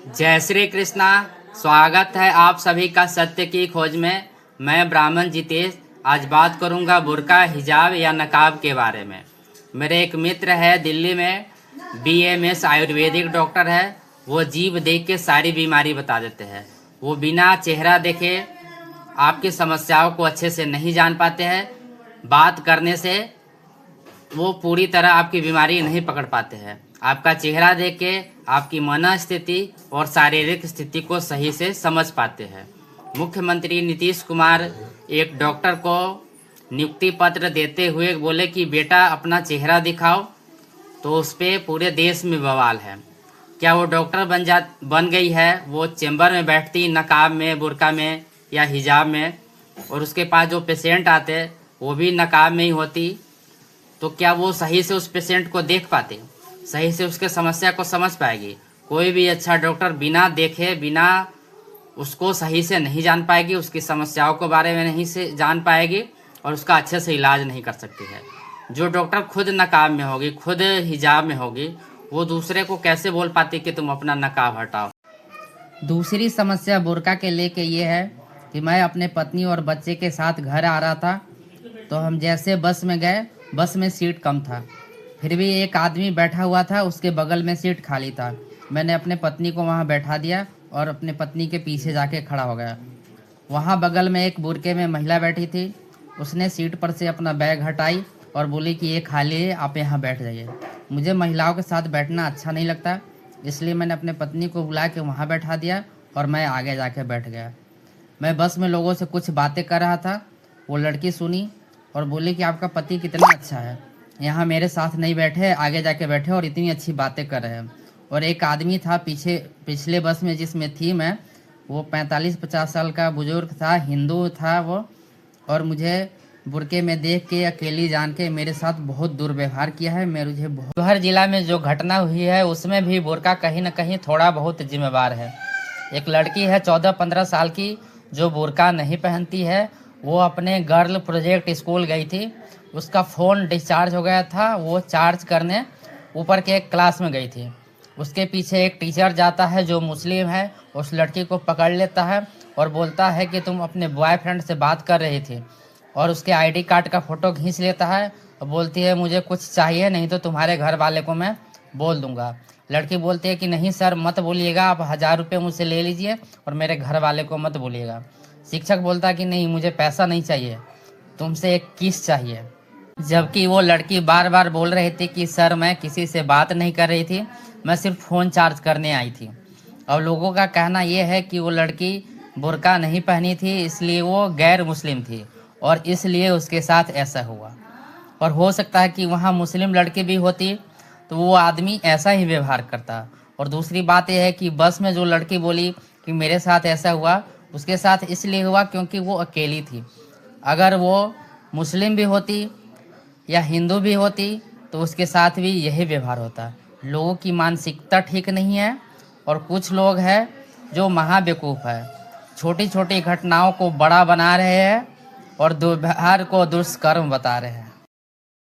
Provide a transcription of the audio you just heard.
जय श्री कृष्णा। स्वागत है आप सभी का सत्य की खोज में। मैं ब्राह्मण जितेश आज बात करूंगा बुर्का, हिजाब या नकाब के बारे में। मेरे एक मित्र है दिल्ली में, BMS आयुर्वेदिक डॉक्टर है। वो जीभ देख के सारी बीमारी बता देते हैं। वो बिना चेहरा देखे आपकी समस्याओं को अच्छे से नहीं जान पाते हैं। बात करने से वो पूरी तरह आपकी बीमारी नहीं पकड़ पाते हैं। आपका चेहरा देख के आपकी मनस्थिति और शारीरिक स्थिति को सही से समझ पाते हैं। मुख्यमंत्री नीतीश कुमार एक डॉक्टर को नियुक्ति पत्र देते हुए बोले कि बेटा अपना चेहरा दिखाओ, तो उस पर पूरे देश में बवाल है। क्या वो डॉक्टर बन गई है? वो चेंबर में बैठती नकाब में, बुर्का में या हिजाब में, और उसके पास जो पेशेंट आते वो भी नकाब में ही होती। तो क्या वो सही से उस पेशेंट को देख पाते, सही से उसके समस्या को समझ पाएगी? कोई भी अच्छा डॉक्टर बिना देखे, बिना उसको सही से नहीं जान पाएगी, उसकी समस्याओं के बारे में नहीं से जान पाएगी और उसका अच्छे से इलाज नहीं कर सकती है। जो डॉक्टर खुद नकाब में होगी, खुद हिजाब में होगी, वो दूसरे को कैसे बोल पाती कि तुम अपना नकाब हटाओ। दूसरी समस्या बुर्का के लेके ये है कि मैं अपने पत्नी और बच्चे के साथ घर आ रहा था, तो हम जैसे बस में गए, बस में सीट कम था, फिर भी एक आदमी बैठा हुआ था, उसके बगल में सीट खाली था। मैंने अपने पत्नी को वहाँ बैठा दिया और अपने पत्नी के पीछे जाके खड़ा हो गया। वहाँ बगल में एक बुर्के में महिला बैठी थी। उसने सीट पर से अपना बैग हटाई और बोली कि ये खाली है, आप यहाँ बैठ जाइए। मुझे महिलाओं के साथ बैठना अच्छा नहीं लगता, इसलिए मैंने अपने पत्नी को बुला के वहाँ बैठा दिया और मैं आगे जाके बैठ गया। मैं बस में लोगों से कुछ बातें कर रहा था। वो लड़की सुनी और बोली कि आपका पति कितना अच्छा है, यहाँ मेरे साथ नहीं बैठे, आगे जाके बैठे और इतनी अच्छी बातें कर रहे हैं। और एक आदमी था पिछले बस में जिसमें थी मैं, वो 45-50 साल का बुजुर्ग था, हिंदू था वो, और मुझे बुर्के में देख के, अकेली जान के मेरे साथ बहुत दुर्व्यवहार किया है। मुझे हर जिला में जो घटना हुई है उसमें भी बुर्का कहीं ना कहीं थोड़ा बहुत जिम्मेवार है। एक लड़की है 14-15 साल की जो बुर्का नहीं पहनती है। वो अपने गर्ल प्रोजेक्ट स्कूल गई थी, उसका फ़ोन डिस्चार्ज हो गया था, वो चार्ज करने ऊपर के एक क्लास में गई थी। उसके पीछे एक टीचर जाता है जो मुस्लिम है, उस लड़की को पकड़ लेता है और बोलता है कि तुम अपने बॉयफ्रेंड से बात कर रही थी, और उसके ID कार्ड का फ़ोटो खींच लेता है और बोलती है मुझे कुछ चाहिए, नहीं तो तुम्हारे घर वाले को मैं बोल दूंगा। लड़की बोलती है कि नहीं सर मत बोलिएगा, आप 1000 रुपये मुझसे ले लीजिए और मेरे घर वाले को मत बोलिएगा। शिक्षक बोलता है कि नहीं, मुझे पैसा नहीं चाहिए, तुमसे एक किस चाहिए। जबकि वो लड़की बार बार बोल रही थी कि सर मैं किसी से बात नहीं कर रही थी, मैं सिर्फ फ़ोन चार्ज करने आई थी। और लोगों का कहना ये है कि वो लड़की बुर्का नहीं पहनी थी, इसलिए वो गैर मुस्लिम थी और इसलिए उसके साथ ऐसा हुआ। और हो सकता है कि वहाँ मुस्लिम लड़की भी होती तो वो आदमी ऐसा ही व्यवहार करता। और दूसरी बात यह है कि बस में जो लड़की बोली कि मेरे साथ ऐसा हुआ, उसके साथ इसलिए हुआ क्योंकि वो अकेली थी। अगर वो मुस्लिम भी होती या हिंदू भी होती तो उसके साथ भी यही व्यवहार होता। लोगों की मानसिकता ठीक नहीं है और कुछ लोग हैं जो महाबेवकूफ़ है, छोटी छोटी घटनाओं को बड़ा बना रहे हैं और दुर्व्यवहार को दुष्कर्म बता रहे हैं।